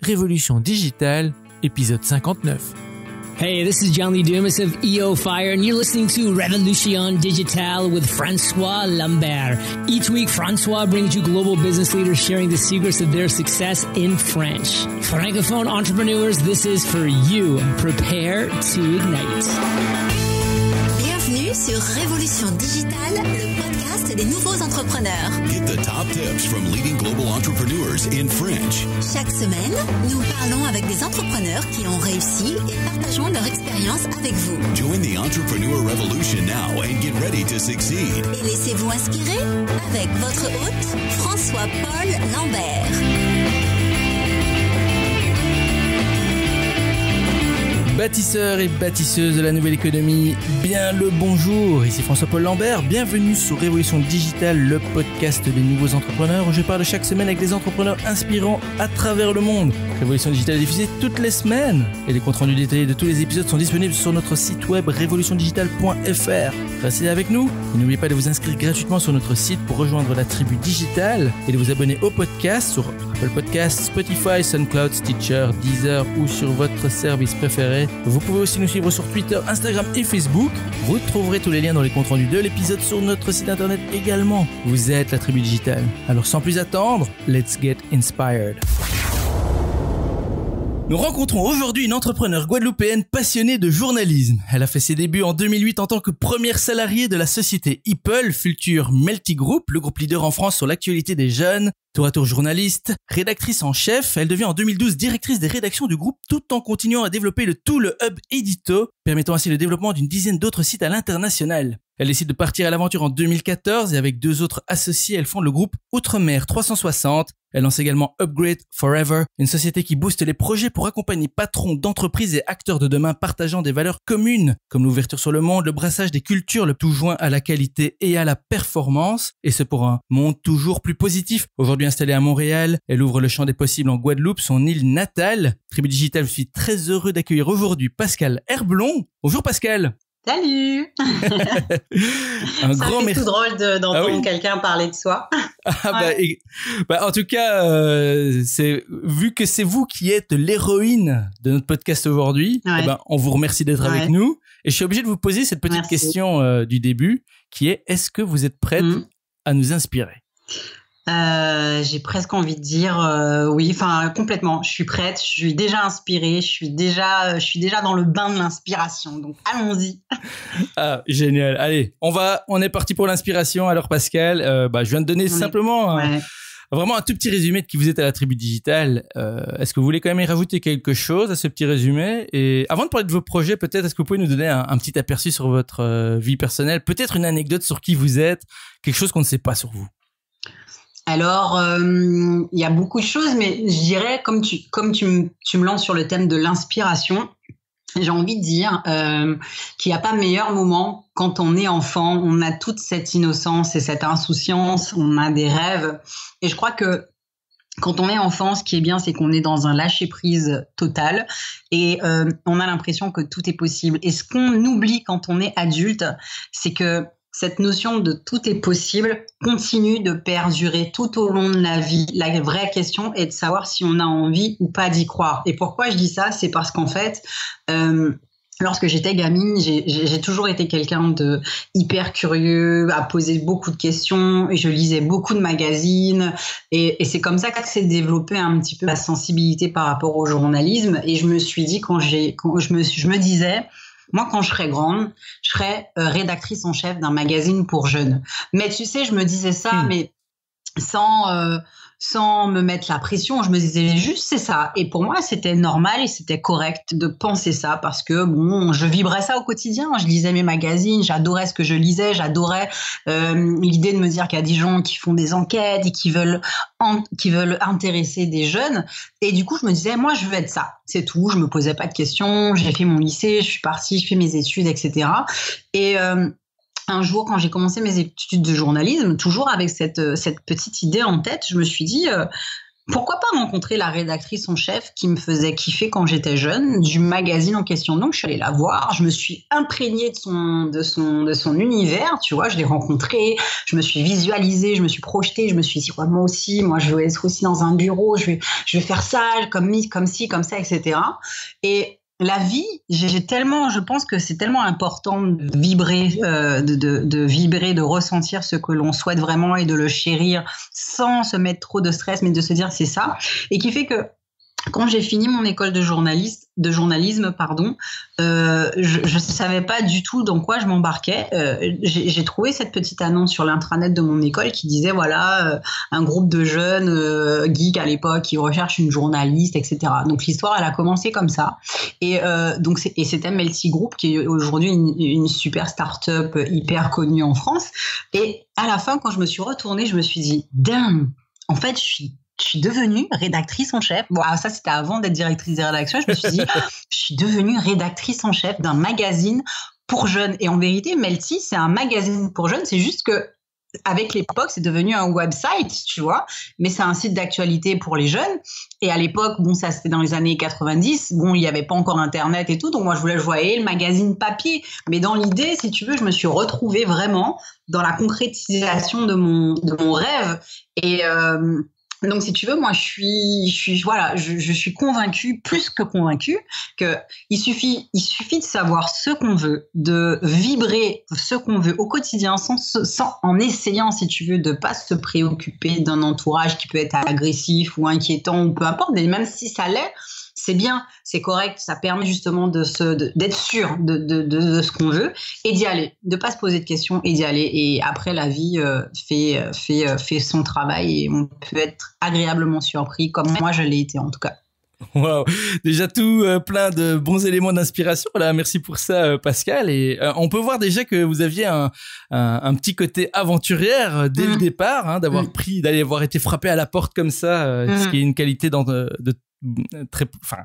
Révolution digitale, épisode 59. Hey, this is John Lee Dumas of EO Fire, and you're listening to Révolution Digitale with François Lambert. Each week, François brings you global business leaders sharing the secrets of their success in French. Francophone entrepreneurs, this is for you. Prepare to ignite. Bienvenue sur Révolution Digitale, le podcast des nouveaux entrepreneurs. Get the top tips from leading global entrepreneurs in French. Chaque semaine, nous parlons avec des entrepreneurs qui ont réussi et partageons leur expérience avec vous. Join the entrepreneur revolution now and get ready to succeed. Et laissez-vous inspirer avec votre hôte, François-Paul Lambert. Bâtisseurs et bâtisseuses de la nouvelle économie, bien le bonjour, ici François-Paul Lambert, bienvenue sur Révolution Digitale, le podcast des nouveaux entrepreneurs où je parle chaque semaine avec des entrepreneurs inspirants à travers le monde. Révolution Digitale est diffusée toutes les semaines et les comptes rendus détaillés de tous les épisodes sont disponibles sur notre site web révolutiondigitale.fr. Restez avec nous et n'oubliez pas de vous inscrire gratuitement sur notre site pour rejoindre la tribu digitale et de vous abonner au podcast sur Apple Podcasts, Spotify, SoundCloud, Stitcher, Deezer ou sur votre service préféré. Vous pouvez aussi nous suivre sur Twitter, Instagram et Facebook. Vous trouverez tous les liens dans les comptes rendus de l'épisode sur notre site internet également. Vous êtes la tribu digitale. Alors sans plus attendre, let's get inspired. Nous rencontrons aujourd'hui une entrepreneure guadeloupéenne passionnée de journalisme. Elle a fait ses débuts en 2008 en tant que première salariée de la société Eaple, futur Melty Group, le groupe leader en France sur l'actualité des jeunes. Tour à tour journaliste, rédactrice en chef, elle devient en 2012 directrice des rédactions du groupe tout en continuant à développer le hub Édito, permettant ainsi le développement d'une dizaine d'autres sites à l'international. Elle décide de partir à l'aventure en 2014 et avec deux autres associés, elle fonde le groupe Outremer 360. Elle lance également Upgrade Forever, une société qui booste les projets pour accompagner patrons d'entreprises et acteurs de demain partageant des valeurs communes, comme l'ouverture sur le monde, le brassage des cultures, le tout joint à la qualité et à la performance, et ce pour un monde toujours plus positif. Aujourd'hui installée à Montréal, elle ouvre le champ des possibles en Guadeloupe, son île natale. Tribu Digitale, je suis très heureux d'accueillir aujourd'hui Pascale Herblon. Bonjour Pascale. Salut. Un ça grand fait merci. Tout drôle d'entendre quelqu'un parler de soi. En tout cas, vu que c'est vous qui êtes l'héroïne de notre podcast aujourd'hui, on vous remercie d'être avec nous. Et je suis obligé de vous poser cette petite question du début, qui est: est-ce que vous êtes prête à nous inspirer? J'ai presque envie de dire oui, enfin complètement. Je suis prête, je suis déjà inspirée, je suis déjà dans le bain de l'inspiration. Donc allons-y. Ah, génial. Allez, on est parti pour l'inspiration. Alors Pascale, je viens de donner simplement vraiment un tout petit résumé de qui vous êtes à la tribu digitale. Est-ce que vous voulez quand même y rajouter quelque chose à ce petit résumé? Et avant de parler de vos projets, peut-être est-ce que vous pouvez nous donner un petit aperçu sur votre vie personnelle, peut-être une anecdote sur qui vous êtes, quelque chose qu'on ne sait pas sur vous? Alors, il y a beaucoup de choses, mais je dirais, comme tu me lances sur le thème de l'inspiration, j'ai envie de dire qu'il n'y a pas meilleur moment quand on est enfant. On a toute cette innocence et cette insouciance, on a des rêves. Et je crois que quand on est enfant, ce qui est bien, c'est qu'on est dans un lâcher-prise total et on a l'impression que tout est possible. Et ce qu'on oublie quand on est adulte, c'est que cette notion de tout est possible continue de perdurer tout au long de la vie. La vraie question est de savoir si on a envie ou pas d'y croire. Et pourquoi je dis ça? C'est parce qu'en fait, lorsque j'étais gamine, j'ai toujours été quelqu'un de hyper curieux, à poser beaucoup de questions, et je lisais beaucoup de magazines, et c'est comme ça que s'est développé un petit peu ma sensibilité par rapport au journalisme. Et je me suis dit, je me disais, moi, quand je serai grande, je serai rédactrice en chef d'un magazine pour jeunes. Mais tu sais, je me disais ça, mais sans me mettre la pression. Je me disais juste, c'est ça. Et pour moi, c'était normal et c'était correct de penser ça parce que, je vibrais ça au quotidien. Je lisais mes magazines, j'adorais ce que je lisais, j'adorais l'idée de me dire qu'il y a des gens qui font des enquêtes et qui veulent intéresser des jeunes. Et du coup, je me disais, moi, je veux être ça. C'est tout. Je me posais pas de questions. J'ai fait mon lycée, je suis partie, je fais mes études, etc. Et un jour, quand j'ai commencé mes études de journalisme, toujours avec cette petite idée en tête, je me suis dit, pourquoi pas rencontrer la rédactrice en chef qui me faisait kiffer quand j'étais jeune, du magazine en question. Donc, je suis allée la voir, je me suis imprégnée de son univers, tu vois, je l'ai rencontrée, je me suis visualisée, je me suis projetée, je me suis dit, ouais, moi aussi, moi, je veux être aussi dans un bureau, je vais faire ça, comme ci, comme ça, etc. Et la vie, je pense que c'est tellement important de vibrer, de vibrer, de ressentir ce que l'on souhaite vraiment et de le chérir sans se mettre trop de stress, mais de se dire c'est ça. Et qui fait que quand j'ai fini mon école de journalisme, je savais pas du tout dans quoi je m'embarquais. J'ai trouvé cette petite annonce sur l'intranet de mon école qui disait voilà, un groupe de jeunes geeks à l'époque qui recherchent une journaliste, etc. Donc l'histoire elle a commencé comme ça. Et donc c'était Melty Group qui est aujourd'hui une super start-up hyper connue en France. Et à la fin, quand je me suis retournée, je me suis dit damn, en fait je suis devenue rédactrice en chef. Bon, ça, c'était avant d'être directrice des rédactions. Je me suis dit, je suis devenue rédactrice en chef d'un magazine pour jeunes. Et en vérité, Melty, c'est un magazine pour jeunes. C'est juste que, avec l'époque, c'est devenu un website, tu vois. Mais c'est un site d'actualité pour les jeunes. Et à l'époque, bon, ça, c'était dans les années 90. Bon, il n'y avait pas encore Internet et tout. Donc, moi, je voyais le magazine papier. Mais dans l'idée, si tu veux, je me suis retrouvée vraiment dans la concrétisation de mon rêve. Et, donc, si tu veux, moi, je suis convaincue, plus que convaincue, que il suffit de savoir ce qu'on veut, de vibrer ce qu'on veut au quotidien, en essayant, si tu veux, de pas se préoccuper d'un entourage qui peut être agressif ou inquiétant ou peu importe, mais même si ça l'est, c'est bien, c'est correct, ça permet justement d'être sûr de ce qu'on veut et d'y aller, de pas se poser de questions et d'y aller. Et après, la vie fait son travail et on peut être agréablement surpris, comme moi je l'ai été en tout cas. Wow, déjà tout plein de bons éléments d'inspiration. Voilà, merci pour ça, Pascal. Et on peut voir déjà que vous aviez un petit côté aventurière dès le départ, hein, d'aller avoir été frappé à la porte comme ça, ce qui est une qualité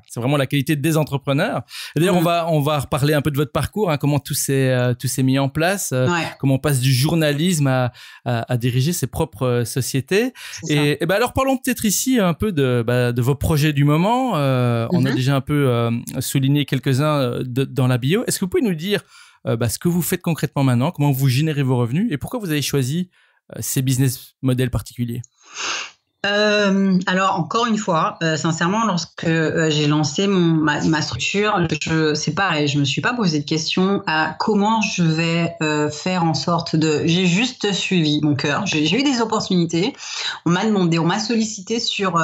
c'est vraiment la qualité des entrepreneurs. D'ailleurs, on va reparler un peu de votre parcours, hein, comment tout s'est mis en place, comment on passe du journalisme à diriger ses propres sociétés. Et ben alors parlons peut-être ici un peu de vos projets du moment. On a déjà un peu souligné quelques-uns dans la bio. Est-ce que vous pouvez nous dire ce que vous faites concrètement maintenant, comment vous générez vos revenus et pourquoi vous avez choisi ces business models particuliers? Alors encore une fois, sincèrement, lorsque j'ai lancé ma structure, c'est pareil, je me suis pas posé de questions à comment je vais faire en sorte j'ai juste suivi mon cœur. J'ai eu des opportunités, on m'a sollicité sur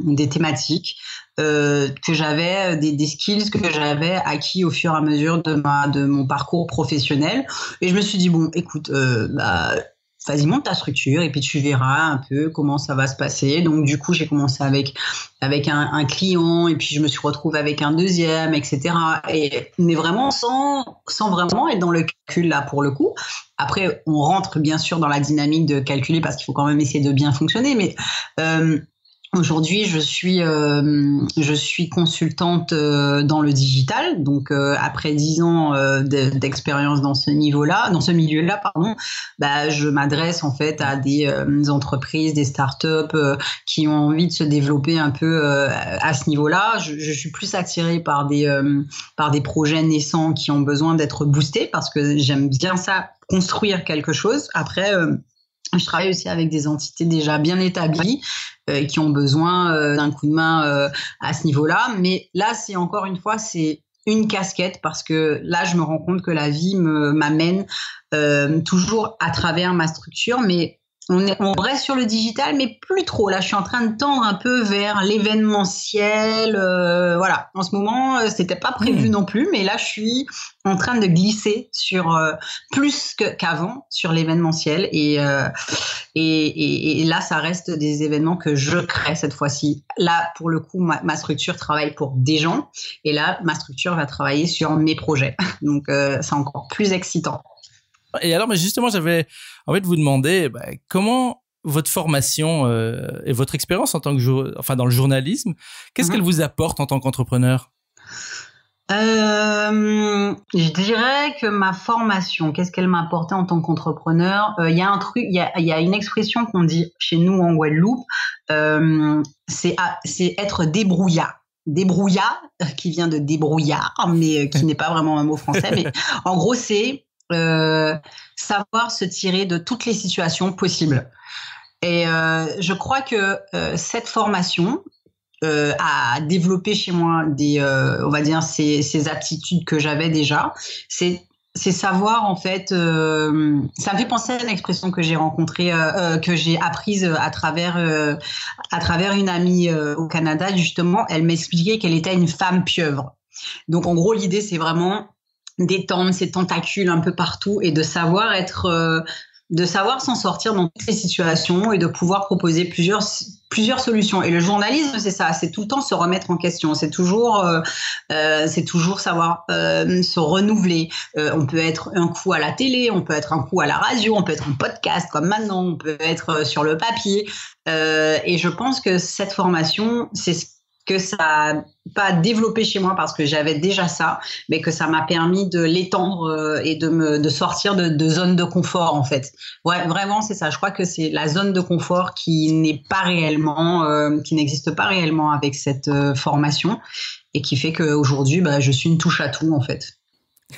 des thématiques que j'avais, des skills que j'avais acquis au fur et à mesure de mon parcours professionnel, et je me suis dit bon, écoute, vas-y, monte ta structure et puis tu verras un peu comment ça va se passer. Donc, du coup, j'ai commencé avec un client et puis je me suis retrouvée avec un deuxième, etc. Mais vraiment sans vraiment être dans le calcul là pour le coup. Après, on rentre bien sûr dans la dynamique de calculer parce qu'il faut quand même essayer de bien fonctionner. Mais aujourd'hui, je suis consultante dans le digital. Donc, après 10 ans d'expérience dans ce milieu-là, je m'adresse en fait à des entreprises, des startups qui ont envie de se développer un peu à ce niveau-là. Je suis plus attirée par des projets naissants qui ont besoin d'être boostés parce que j'aime bien ça, construire quelque chose. Après, je travaille aussi avec des entités déjà bien établies qui ont besoin d'un coup de main à ce niveau-là. Mais là, c'est encore une fois, c'est une casquette parce que là, je me rends compte que la vie m'amène toujours à travers ma structure, mais on reste sur le digital, mais plus trop. Là, je suis en train de tendre un peu vers l'événementiel. Voilà. En ce moment, c'était pas prévu non plus, mais là, je suis en train de glisser sur plus qu'avant sur l'événementiel. Et là, ça reste des événements que je crée cette fois-ci. Là, pour le coup, ma structure travaille pour des gens, et là, ma structure va travailler sur mes projets. Donc, c'est encore plus excitant. Et alors, mais justement, j'avais envie de vous demander comment votre formation et votre expérience en tant que dans le journalisme, qu'est-ce qu'elle vous apporte en tant qu'entrepreneur? Je dirais que ma formation, qu'est-ce qu'elle m'a apporté en tant qu'entrepreneur? Il y a un truc, il y a une expression qu'on dit chez nous en Guadeloupe, c'est être débrouillard. Débrouillard, qui vient de débrouillard, mais qui n'est pas vraiment un mot français. Mais en gros, c'est savoir se tirer de toutes les situations possibles. Et je crois que cette formation a développé chez moi on va dire ces aptitudes que j'avais déjà. C'est savoir en fait. Ça me fait penser à une expression que j'ai rencontrée, que j'ai apprise à travers une amie au Canada. Justement, elle m'expliquait qu'elle était une femme pieuvre. Donc en gros, l'idée c'est vraiment d'étendre ses tentacules un peu partout et de savoir s'en sortir dans toutes les situations et de pouvoir proposer plusieurs solutions. Et le journalisme, c'est ça, c'est tout le temps se remettre en question, c'est toujours savoir se renouveler. On peut être un coup à la télé, on peut être un coup à la radio, on peut être en podcast comme maintenant, on peut être sur le papier. Et je pense que cette formation, c'est ce que ça a pas développé chez moi parce que j'avais déjà ça, mais que ça m'a permis de l'étendre et de sortir de zone de confort en fait. Ouais, vraiment c'est ça. Je crois que c'est la zone de confort qui n'existe pas réellement avec cette formation et qui fait qu'aujourd'hui, je suis une touche à tout en fait.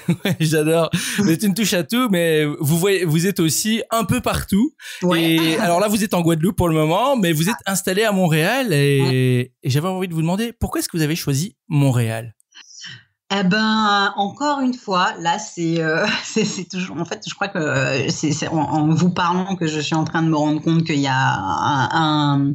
Ouais, j'adore. Vous êtes une touche à tout, mais vous êtes aussi un peu partout. Ouais. Et alors là, vous êtes en Guadeloupe pour le moment, mais vous êtes installé à Montréal et j'avais envie de vous demander pourquoi est-ce que vous avez choisi Montréal? Eh ben, encore une fois, là, c'est toujours. En fait, je crois que c'est en vous parlant que je suis en train de me rendre compte qu'il y a un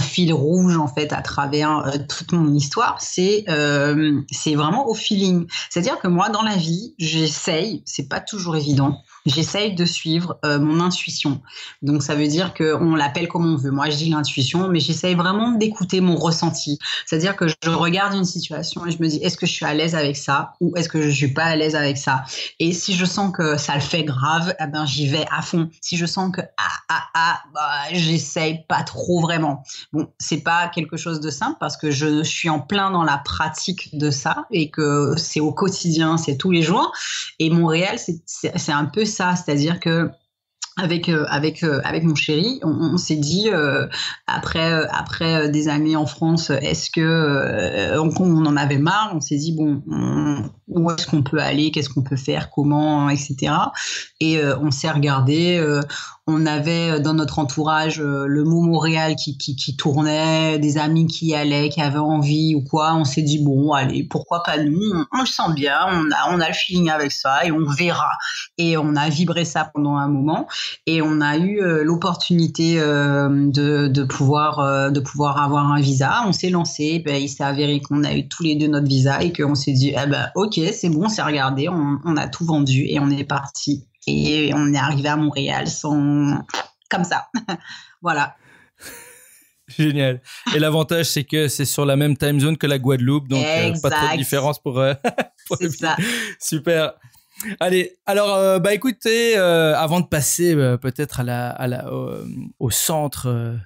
fil rouge en fait à travers toute mon histoire. C'est vraiment au feeling. C'est-à-dire que moi, dans la vie, j'essaye. C'est pas toujours évident. J'essaye de suivre mon intuition. Donc, ça veut dire qu'on l'appelle comme on veut. Moi, je dis l'intuition, mais j'essaye vraiment d'écouter mon ressenti. C'est-à-dire que je regarde une situation et je me dis, est-ce que je suis à l'aise avec ça ou est-ce que je suis pas à l'aise avec ça? Et si je sens que ça le fait grave, eh ben, j'y vais à fond. Si je sens que j'essaye pas trop vraiment. Bon, c'est pas quelque chose de simple parce que je suis en plein dans la pratique de ça et que c'est au quotidien, c'est tous les jours. Et Montréal, c'est un peu ça, c'est-à-dire que avec mon chéri, on s'est dit après des années en France, est-ce que on en avait marre, on s'est dit bon, où est-ce qu'on peut aller, qu'est-ce qu'on peut faire, comment, etc. Et on s'est regardé. On avait dans notre entourage le mot Montréal qui tournait, des amis qui y allaient, qui avaient envie ou quoi. On s'est dit bon, allez, pourquoi pas nous? On le sent bien, on a le feeling avec ça et on verra. Et on a vibré ça pendant un moment et on a eu l'opportunité de pouvoir avoir un visa. On s'est lancé, il s'est avéré qu'on a eu tous les deux notre visa et qu'on s'est dit ok, c'est bon, c'est regardé, on a tout vendu et on est parti. Et on est arrivé à Montréal comme ça. Voilà. Génial. Et l'avantage, c'est que c'est sur la même time zone que la Guadeloupe, donc pas trop de différence pour c'est ça. Super. Allez, alors écoutez, avant de passer peut-être au centre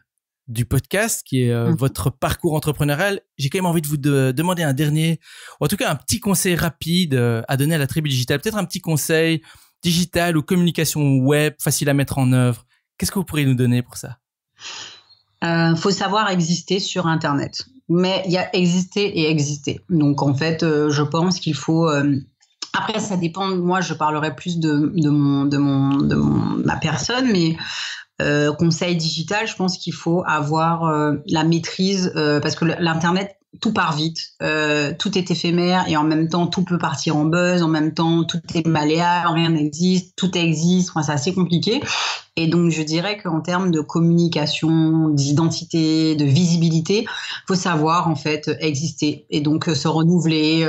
du podcast qui est votre parcours entrepreneurial, j'ai quand même envie de vous demander un dernier, ou en tout cas un petit conseil rapide à donner à la tribu digitale, peut-être un petit conseil digital ou communication web facile à mettre en œuvre. Qu'est-ce que vous pourriez nous donner pour ça? Faut savoir exister sur Internet. Mais il y a exister et exister. Donc en fait, je pense qu'il faut. Après, ça dépend. Moi, je parlerai plus de ma personne, mais conseil digital, je pense qu'il faut avoir la maîtrise parce que l'Internet, tout part vite, tout est éphémère et en même temps tout peut partir en buzz, en même temps tout est malléable, rien n'existe, tout existe, enfin, c'est assez compliqué. Et donc je dirais qu'en termes de communication, d'identité, de visibilité, faut savoir en fait exister et donc se renouveler,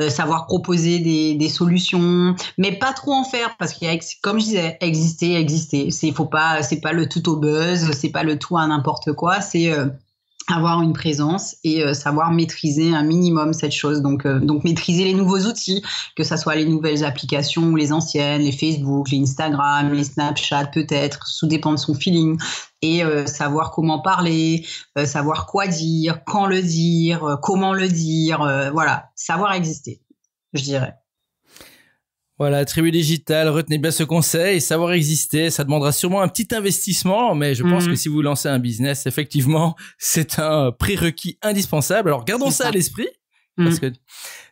savoir proposer des solutions, mais pas trop en faire parce qu'il y a, comme je disais, exister. C'est pas le tout au buzz, c'est pas le tout à n'importe quoi, c'est avoir une présence et savoir maîtriser un minimum cette chose. Donc maîtriser les nouveaux outils, que ça soit les nouvelles applications ou les anciennes, les Facebook, les Instagram, les Snapchat peut-être, tout dépend de son feeling. Et savoir comment parler, savoir quoi dire, quand le dire, comment le dire, voilà, savoir exister, je dirais. Voilà, tribu digitale, retenez bien ce conseil, savoir exister, ça demandera sûrement un petit investissement, mais je pense que si vous lancez un business, effectivement, c'est un prérequis indispensable. Alors gardons ça à l'esprit, parce que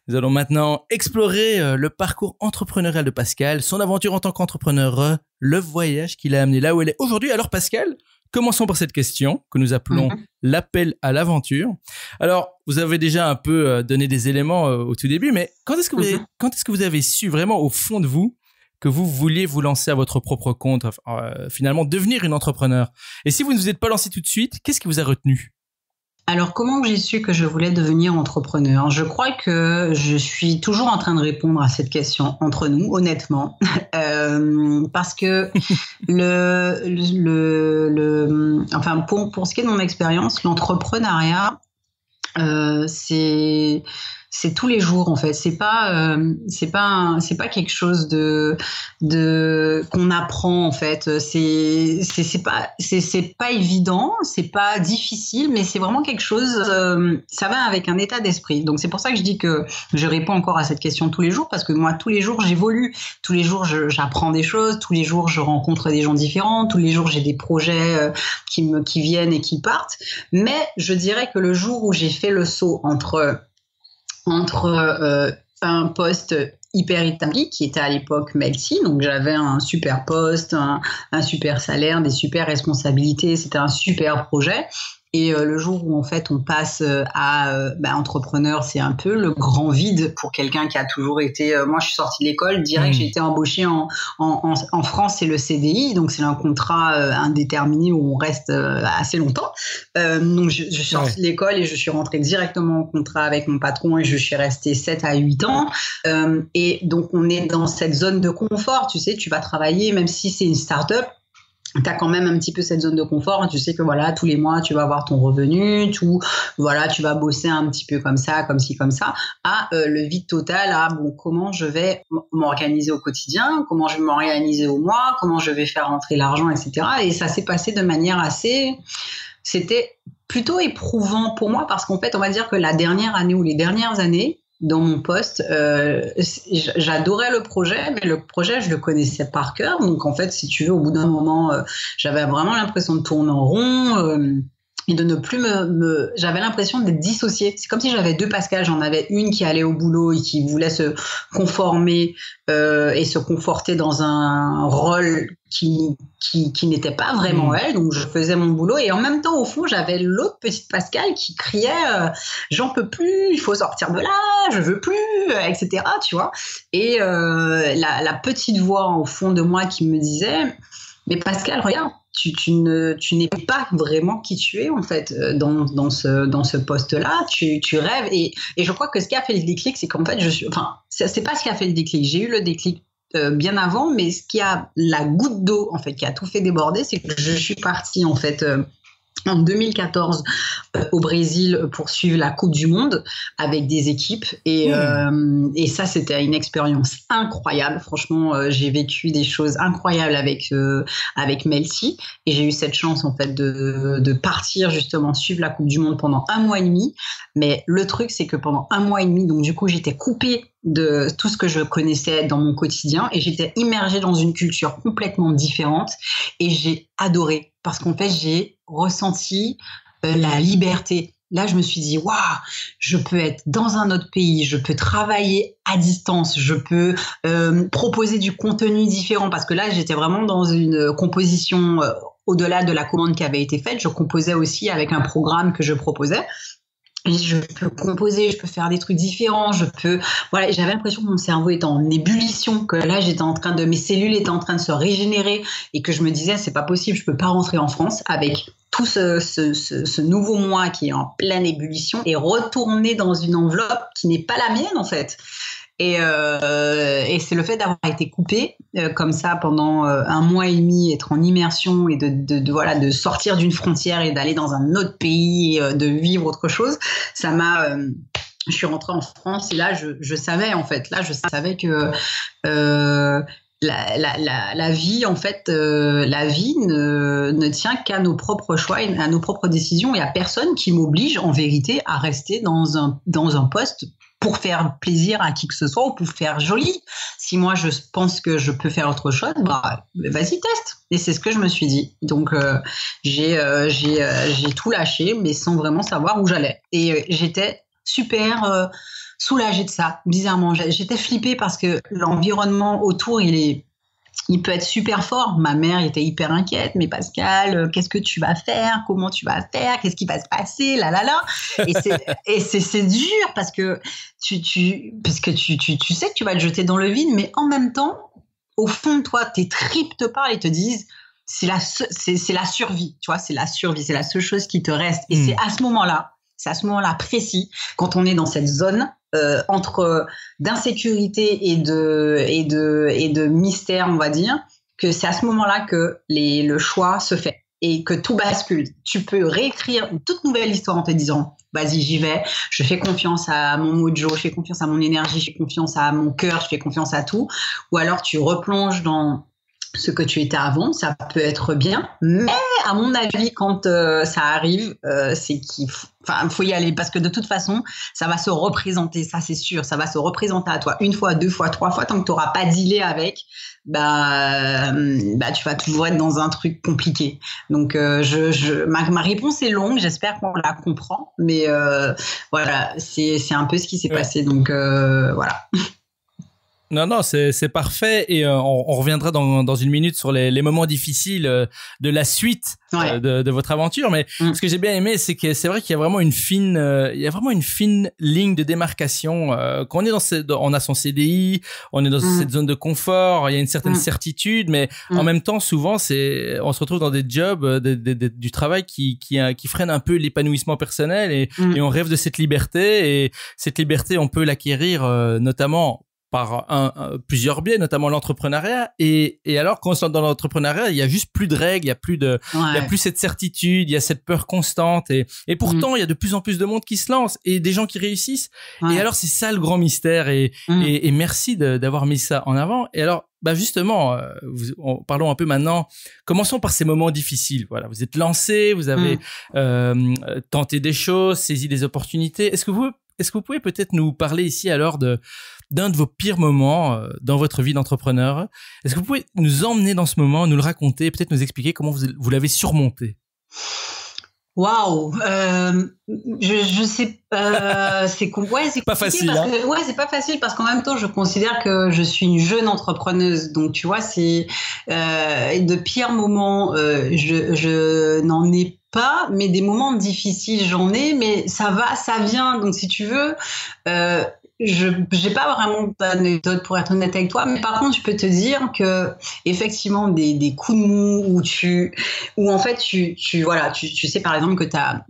nous allons maintenant explorer le parcours entrepreneurial de Pascale, son aventure en tant qu'entrepreneur, le voyage qui l'a amené là où elle est aujourd'hui. Alors Pascale, commençons par cette question que nous appelons l'appel à l'aventure. Alors, vous avez déjà un peu donné des éléments au tout début, mais quand est-ce que vous avez su vraiment au fond de vous que vous vouliez vous lancer à votre propre compte, finalement devenir une entrepreneur? Et si vous ne vous êtes pas lancé tout de suite, qu'est-ce qui vous a retenu? Alors, comment j'ai su que je voulais devenir entrepreneur? Je crois que je suis toujours en train de répondre à cette question entre nous, honnêtement, parce que enfin, pour ce qui est de mon expérience, l'entrepreneuriat, c'est tous les jours en fait. C'est pas quelque chose de qu'on apprend en fait. C'est pas évident, c'est pas difficile, mais c'est vraiment quelque chose. Ça va avec un état d'esprit. Donc c'est pour ça que je dis que je réponds encore à cette question tous les jours, parce que moi tous les jours j'évolue, tous les jours j'apprends des choses, tous les jours je rencontre des gens différents, tous les jours j'ai des projets qui viennent et qui partent. Mais je dirais que le jour où j'ai fait le saut entre un poste hyper établi qui était à l'époque Melty, donc j'avais un super poste, un super salaire, des super responsabilités, c'était un super projet. Et le jour où en fait on passe à entrepreneur, c'est un peu le grand vide pour quelqu'un qui a toujours été. Moi, je suis sortie de l'école, direct, j'ai été embauchée en France, c'est le CDI, donc c'est un contrat indéterminé où on reste assez longtemps. Donc je suis sortie de l'école et je suis rentrée directement en contrat avec mon patron et je suis restée 7 à 8 ans. Et donc on est dans cette zone de confort, tu sais, tu vas travailler, même si c'est une start-up. Tu as quand même un petit peu cette zone de confort, tu sais que voilà, tous les mois tu vas avoir ton revenu, voilà, tu vas bosser un petit peu comme ça, comme ci, comme ça, le vide total, comment je vais m'organiser au quotidien, comment je vais m'organiser au mois, comment je vais faire rentrer l'argent, etc. Et ça s'est passé de manière c'était plutôt éprouvant pour moi, parce qu'en fait, on va dire que la dernière année ou les dernières années, dans mon poste, j'adorais le projet, mais le projet, je le connaissais par cœur. Donc, en fait, si tu veux, au bout d'un moment, j'avais vraiment l'impression de tourner en rond et de ne plus j'avais l'impression d'être dissociée. C'est comme si j'avais deux Pascal. J'en avais une qui allait au boulot et qui voulait se conformer et se conforter dans un rôle qui n'était pas vraiment elle, donc je faisais mon boulot et en même temps au fond j'avais l'autre petite Pascal qui criait j'en peux plus, il faut sortir de là, je veux plus, etc. Tu vois, et la petite voix au fond de moi qui me disait mais Pascal, regarde, tu n'es pas vraiment qui tu es en fait dans ce poste-là, tu rêves et je crois que ce qui a fait le déclic, c'est qu'en fait c'est pas ce qui a fait le déclic, j'ai eu le déclic bien avant, mais ce qui a la goutte d'eau en fait qui a tout fait déborder, c'est que je suis partie en fait en 2014 au Brésil pour suivre la Coupe du Monde avec des équipes et ça c'était une expérience incroyable. Franchement, j'ai vécu des choses incroyables avec Melty et j'ai eu cette chance en fait de partir justement suivre la Coupe du Monde pendant 1 mois et demi. Mais le truc c'est que pendant 1 mois et demi, donc du coup j'étais coupée de tout ce que je connaissais dans mon quotidien et j'étais immergée dans une culture complètement différente et j'ai adoré parce qu'en fait j'ai ressenti la liberté. Là je me suis dit waouh, je peux être dans un autre pays, je peux travailler à distance, je peux proposer du contenu différent parce que là j'étais vraiment dans une composition au-delà de la commande qui avait été faite, je composais aussi avec un programme que je proposais. Je peux composer, je peux faire des trucs différents, voilà, j'avais l'impression que mon cerveau était en ébullition, que là mes cellules étaient en train de se régénérer et que je me disais c'est pas possible, je peux pas rentrer en France avec tout ce nouveau moi qui est en pleine ébullition et retourner dans une enveloppe qui n'est pas la mienne en fait. Et c'est le fait d'avoir été coupée comme ça pendant 1 mois et demi, être en immersion et de sortir d'une frontière et d'aller dans un autre pays, de vivre autre chose. Ça m'a je suis rentrée en France et là je savais en fait, là je savais que la vie, en fait, la vie ne tient qu'à nos propres choix et à nos propres décisions. Il n'y a personne qui m'oblige, en vérité, à rester dans un poste pour faire plaisir à qui que ce soit ou pour faire joli. Si moi, je pense que je peux faire autre chose, bah, vas-y, teste. Et c'est ce que je me suis dit. Donc, j'ai tout lâché, mais sans vraiment savoir où j'allais. Et j'étais super soulagée de ça, bizarrement. J'étais flippée parce que l'environnement autour, il peut être super fort. Ma mère était hyper inquiète. Mais Pascal, qu'est-ce que tu vas faire? Comment tu vas faire? Qu'est-ce qui va se passer? Là. Et c'est dur parce que tu sais que tu vas te jeter dans le vide, mais en même temps, au fond de toi, tes tripes te parlent et te disent c'est la survie. Tu vois, c'est la survie. C'est la seule chose qui te reste. Et c'est à ce moment-là précis, quand on est dans cette zone entre d'insécurité et de mystère, on va dire, que c'est à ce moment-là que le choix se fait et que tout bascule. Tu peux réécrire une toute nouvelle histoire en te disant vas-y, j'y vais, je fais confiance à mon mojo, je fais confiance à mon énergie, je fais confiance à mon cœur, je fais confiance à tout. Ou alors tu replonges dans ce que tu étais avant, ça peut être bien, mais à mon avis, quand ça arrive, c'est qu'il faut y aller, parce que de toute façon, ça va se représenter, ça c'est sûr, ça va se représenter à toi 1 fois, 2 fois, 3 fois, tant que tu n'auras pas dealé avec, bah tu vas toujours être dans un truc compliqué. Donc ma réponse est longue, j'espère qu'on la comprend, mais voilà, c'est un peu ce qui s'est passé, donc voilà. Non, c'est parfait et on reviendra dans une minute sur les moments difficiles de la suite de votre aventure. Mais ce que j'ai bien aimé, c'est que c'est vrai qu'il y a vraiment une fine ligne de démarcation. Quand on est on a son CDI, on est dans cette zone de confort, il y a une certaine certitude, mais en même temps, souvent, on se retrouve dans des jobs, du travail qui freinent un peu l'épanouissement personnel et on rêve de cette liberté et cette liberté, on peut l'acquérir notamment par plusieurs biais, notamment l'entrepreneuriat. Et alors, quand on se lance dans l'entrepreneuriat, il y a juste plus de règles, il y a plus cette certitude, il y a cette peur constante. Et pourtant, il y a de plus en plus de monde qui se lance et des gens qui réussissent. Et alors, c'est ça le grand mystère. Et merci d'avoir mis ça en avant. Et alors, bah justement, parlons un peu maintenant. Commençons par ces moments difficiles. Voilà, vous êtes lancé, vous avez tenté des choses, saisi des opportunités. Est-ce que vous pouvez peut-être nous parler ici alors d'un de vos pires moments dans votre vie d'entrepreneur? Est-ce que vous pouvez nous emmener dans ce moment, nous le raconter, peut-être nous expliquer comment vous l'avez surmonté? Waouh, je sais, c'est pas facile. C'est pas facile parce qu'en même temps, je considère que je suis une jeune entrepreneuse. Donc, tu vois, c'est de pires moments, je n'en ai pas, mais des moments difficiles, j'en ai, mais ça va, ça vient. Donc, si tu veux, j'ai pas vraiment d'anecdote pour être honnête avec toi, mais par contre, je peux te dire que effectivement des coups de mou où en fait tu sais par exemple que t'as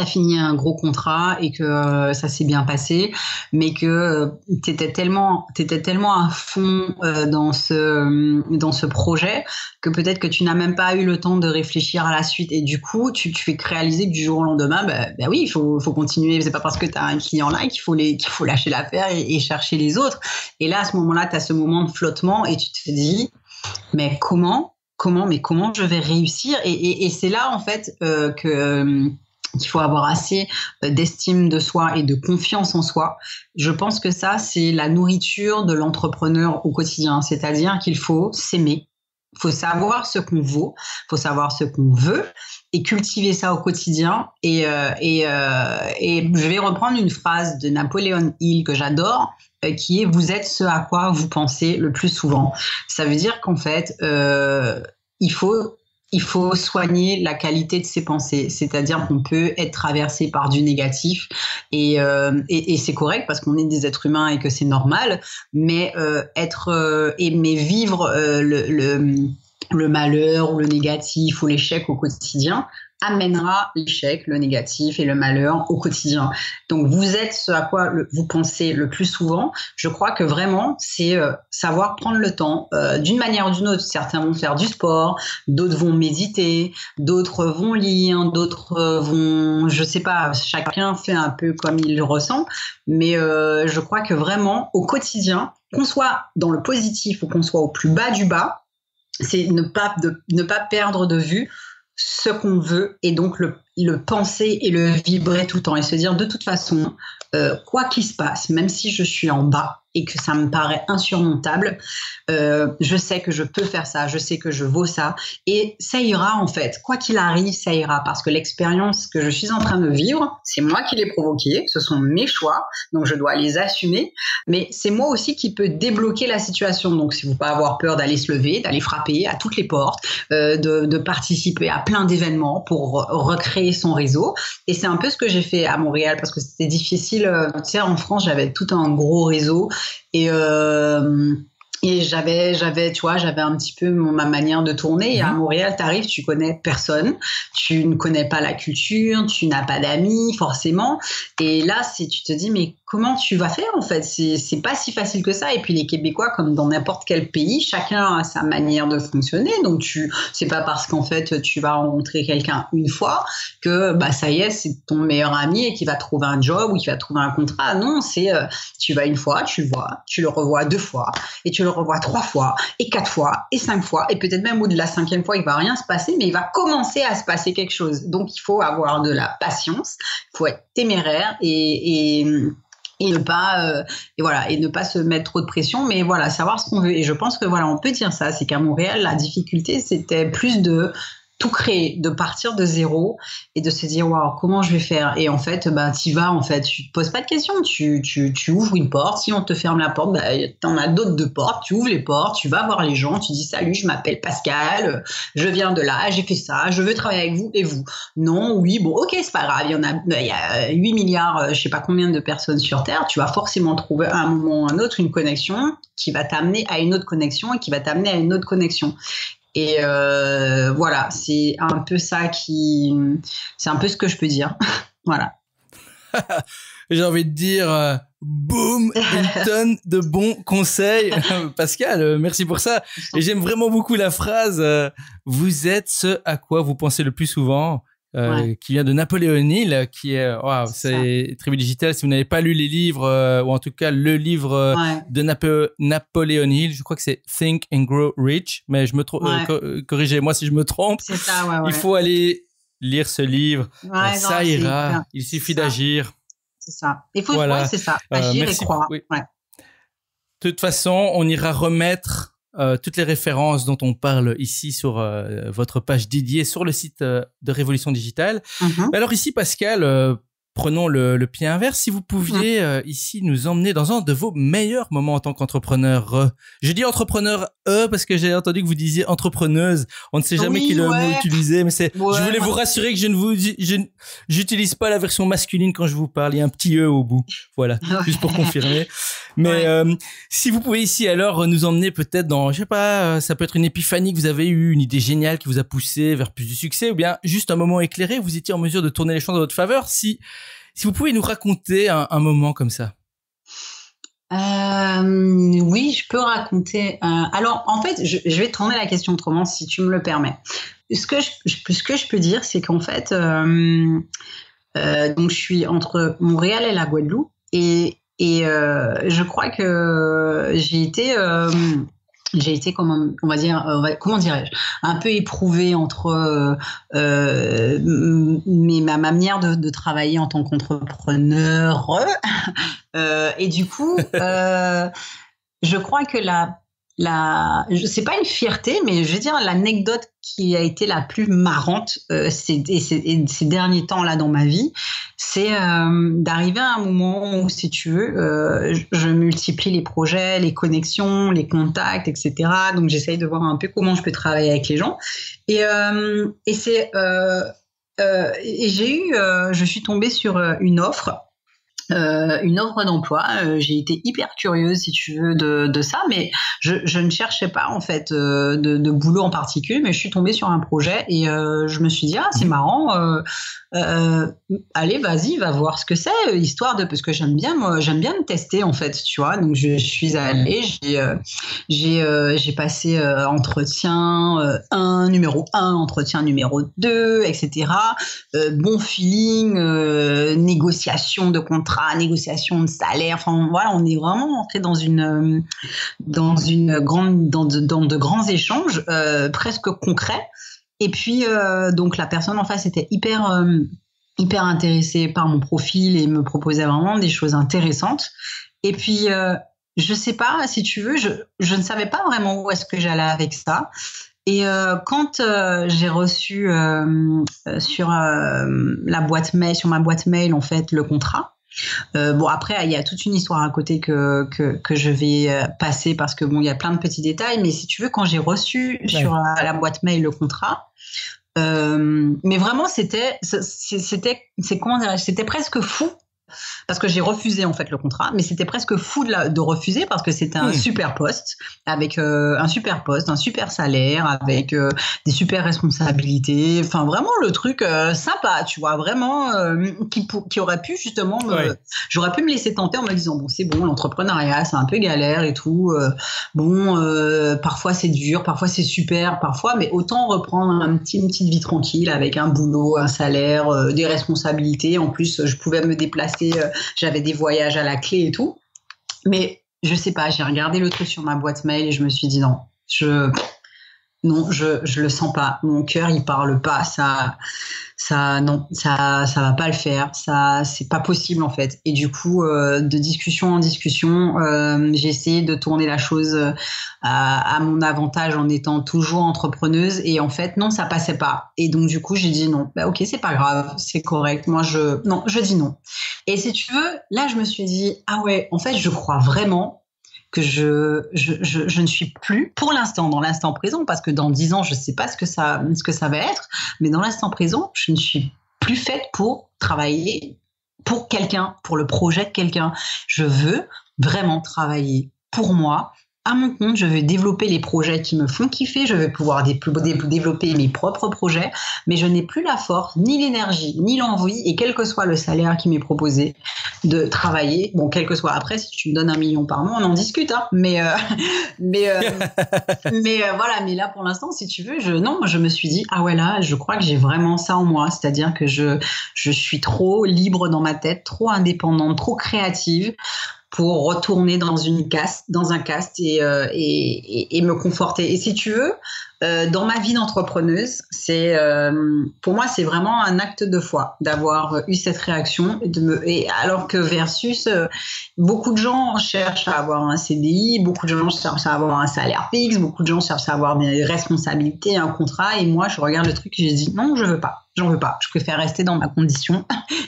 fini un gros contrat et que ça s'est bien passé, mais que t'étais tellement à fond dans ce projet que peut-être que tu n'as même pas eu le temps de réfléchir à la suite et du coup tu fais réaliser que du jour au lendemain bah oui, il faut continuer. C'est pas parce que t'as un client là qu'il faut lâcher l'affaire et chercher les autres. Et là à ce moment-là t'as ce moment de flottement et tu te dis mais comment je vais réussir et c'est là en fait qu'il faut avoir assez d'estime de soi et de confiance en soi. Je pense que ça, c'est la nourriture de l'entrepreneur au quotidien. C'est-à-dire qu'il faut s'aimer, il faut savoir ce qu'on vaut, il faut savoir ce qu'on veut et cultiver ça au quotidien. Et je vais reprendre une phrase de Napoléon Hill que j'adore, qui est « Vous êtes ce à quoi vous pensez le plus souvent ». Ça veut dire qu'en fait, il faut soigner la qualité de ses pensées, c'est-à-dire qu'on peut être traversé par du négatif et c'est correct parce qu'on est des êtres humains et que c'est normal, mais vivre le malheur ou le négatif ou l'échec au quotidien, amènera l'échec, le négatif et le malheur au quotidien. Donc, vous êtes ce à quoi vous pensez le plus souvent. Je crois que vraiment, c'est savoir prendre le temps d'une manière ou d'une autre. Certains vont faire du sport, d'autres vont méditer, d'autres vont lire, d'autres vont, je sais pas, chacun fait un peu comme il le ressent. Mais je crois que vraiment, au quotidien, qu'on soit dans le positif ou qu'on soit au plus bas du bas, c'est ne pas perdre de vue ce qu'on veut et donc le penser et le vibrer tout le temps et se dire de toute façon, quoi qu'il se passe, même si je suis en bas et que ça me paraît insurmontable, je sais que je peux faire ça, je sais que je vaux ça et ça ira en fait. Quoi qu'il arrive, ça ira parce que l'expérience que je suis en train de vivre, c'est moi qui l'ai provoquée, ce sont mes choix, donc je dois les assumer, mais c'est moi aussi qui peux débloquer la situation. Donc il ne faut pas avoir peur d'aller se lever, d'aller frapper à toutes les portes, de participer à plein d'événements pour recréer son réseau. Et c'est un peu ce que j'ai fait à Montréal parce que c'était difficile. Tu sais, en France, j'avais tout un gros réseau et j'avais un petit peu ma manière de tourner. Et à Montréal, t'arrives, tu connais personne, tu ne connais pas la culture, tu n'as pas d'amis forcément. Et là, tu te dis, mais comment tu vas faire en fait ? C'est pas si facile que ça. Et puis les Québécois, comme dans n'importe quel pays, chacun a sa manière de fonctionner. Donc c'est pas parce qu'en fait tu vas rencontrer quelqu'un une fois que ça y est, c'est ton meilleur ami et qu'il va trouver un job ou qu'il va trouver un contrat. Non, c'est tu vas une fois, tu le vois, tu le revois 2 fois et tu le revois 3 fois et 4 fois et 5 fois et peut-être même au bout de la 5e fois il va rien se passer, mais il va commencer à se passer quelque chose. Donc il faut avoir de la patience, il faut être téméraire et ne pas se mettre trop de pression, mais voilà, savoir ce qu'on veut. Et je pense que voilà, on peut dire ça, c'est qu'à Montréal, la difficulté, c'était plus de tout créer, de partir de zéro et de se dire waouh, comment je vais faire. Et en fait, t'y vas, en fait, tu te poses pas de questions, tu ouvres une porte, si on te ferme la porte, t'en as d'autres 2 portes, tu ouvres les portes, tu vas voir les gens, tu dis salut, je m'appelle Pascal, je viens de là, j'ai fait ça, je veux travailler avec vous et vous. Non, oui, bon, ok, c'est pas grave, il y a 8 milliards, je sais pas combien de personnes sur Terre, tu vas forcément trouver à un moment ou à un autre une connexion qui va t'amener à une autre connexion et qui va t'amener à une autre connexion. Et voilà, c'est un peu ça c'est un peu ce que je peux dire. Voilà. J'ai envie de dire, boum, une tonne de bons conseils. Pascal, merci pour ça. Et j'aime vraiment beaucoup la phrase, vous êtes ce à quoi vous pensez le plus souvent. Qui vient de Napoléon Hill, qui est, c'est Tribu Digital. Si vous n'avez pas lu les livres, ou en tout cas le livre de Napoléon Hill, je crois que c'est Think and Grow Rich, mais je me trompe, corrigez-moi si je me trompe. C'est ça, Il faut aller lire ce livre. Ça ira. Il suffit d'agir. C'est ça. Il faut, c'est ça. Agir et croire. Oui. Ouais. De toute façon, on ira remettre toutes les références dont on parle ici sur votre page dédiée sur le site de Révolution Digitale. Mais alors ici, Pascal, prenons le pied inverse. Si vous pouviez ici nous emmener dans un de vos meilleurs moments en tant qu'entrepreneur. Je dis entrepreneur parce que j'ai entendu que vous disiez entrepreneuse. On ne sait jamais quel mot utiliser, mais je voulais vous rassurer que j'utilise pas la version masculine quand je vous parle. Il y a un petit E au bout. Voilà, juste pour confirmer. Mais si vous pouvez ici alors nous emmener peut-être dans, je sais pas, ça peut être une épiphanie que vous avez eue, une idée géniale qui vous a poussé vers plus de succès, ou bien juste un moment éclairé où vous étiez en mesure de tourner les choses en votre faveur. Si vous pouvez nous raconter un moment comme ça. Oui, je peux raconter. Alors, en fait, je vais tourner la question autrement, si tu me le permets. Ce que je peux dire, c'est qu'en fait, donc je suis entre Montréal et la Guadeloupe, et je crois que j'ai été comment dirais-je, un peu éprouvée entre ma manière de travailler en tant qu'entrepreneur et du coup je crois que c'est pas une fierté, mais je veux dire l'anecdote qui a été la plus marrante ces derniers temps là dans ma vie, c'est d'arriver à un moment où, si tu veux, je multiplie les projets, les connexions, les contacts, etc. Donc j'essaye de voir un peu comment je peux travailler avec les gens. Et je suis tombée sur une offre une offre d'emploi. J'ai été hyper curieuse, si tu veux, de ça, mais je ne cherchais pas en fait de boulot en particulier, mais je suis tombée sur un projet et je me suis dit c'est marrant. Allez, vas-y, va voir ce que c'est, histoire de parce que j'aime bien me tester en fait, tu vois. Donc je suis allée, j'ai passé entretien numéro 1, entretien numéro 2, etc. Bon feeling, négociation de contrat, négociation de salaire. Enfin voilà, on est vraiment entré dans de grands échanges presque concrets. Et puis donc la personne en face était hyper intéressée par mon profil et me proposait vraiment des choses intéressantes. Et puis je sais pas, si tu veux, je ne savais pas vraiment où est-ce que j'allais avec ça. Et quand j'ai reçu sur ma boîte mail en fait le contrat. Bon après il y a toute une histoire à côté que je vais passer parce que bon il y a plein de petits détails, mais si tu veux, quand j'ai reçu sur la boîte mail le contrat, mais vraiment c'était comment dirais-je, c'était presque fou. Parce que j'ai refusé en fait le contrat, mais c'était presque fou de refuser parce que c'était un super poste avec un super salaire, avec des super responsabilités. Enfin vraiment le truc sympa, tu vois, vraiment qui aurait pu justement j'aurais pu me laisser tenter en me disant bon c'est bon, l'entrepreneuriat c'est un peu galère et tout. Parfois c'est dur, parfois c'est super, parfois, mais autant reprendre une petite vie tranquille avec un boulot, un salaire, des responsabilités. En plus je pouvais me déplacer. J'avais des voyages à la clé et tout, mais je sais pas, j'ai regardé le truc sur ma boîte mail et je me suis dit non, je le sens pas, mon cœur il parle pas, ça va pas le faire, ça c'est pas possible en fait. Et du coup de discussion en discussion, j'ai essayé de tourner la chose à mon avantage en étant toujours entrepreneuse, et en fait non, ça passait pas. Et donc du coup j'ai dit non, ok, c'est pas grave, c'est correct, moi je dis non. Et si tu veux, là je me suis dit ah ouais, en fait je crois vraiment que je ne suis plus, pour l'instant, dans l'instant présent, parce que dans 10 ans, je ne sais pas ce que ça va être, mais dans l'instant présent, je ne suis plus faite pour travailler pour quelqu'un, pour le projet de quelqu'un. Je veux vraiment travailler pour moi, à mon compte. Je veux développer les projets qui me font kiffer, je veux pouvoir développer mes propres projets, mais je n'ai plus la force, ni l'énergie, ni l'envie, et quel que soit le salaire qui m'est proposé, de travailler. Bon, quel que soit, après, si tu me donnes 1 million par mois, on en discute, hein, mais voilà, mais là, pour l'instant, si tu veux, je me suis dit, ah ouais, là, je crois que j'ai vraiment ça en moi, c'est-à-dire que je suis trop libre dans ma tête, trop indépendante, trop créative, pour retourner dans un cast et me conforter. Et si tu veux, dans ma vie d'entrepreneuse, pour moi, c'est vraiment un acte de foi d'avoir eu cette réaction, et alors que versus beaucoup de gens cherchent à avoir un CDI, beaucoup de gens cherchent à avoir un salaire fixe, beaucoup de gens cherchent à avoir des responsabilités, un contrat, et moi, je regarde le truc et je dis non, je veux pas, j'en veux pas, je préfère rester dans ma condition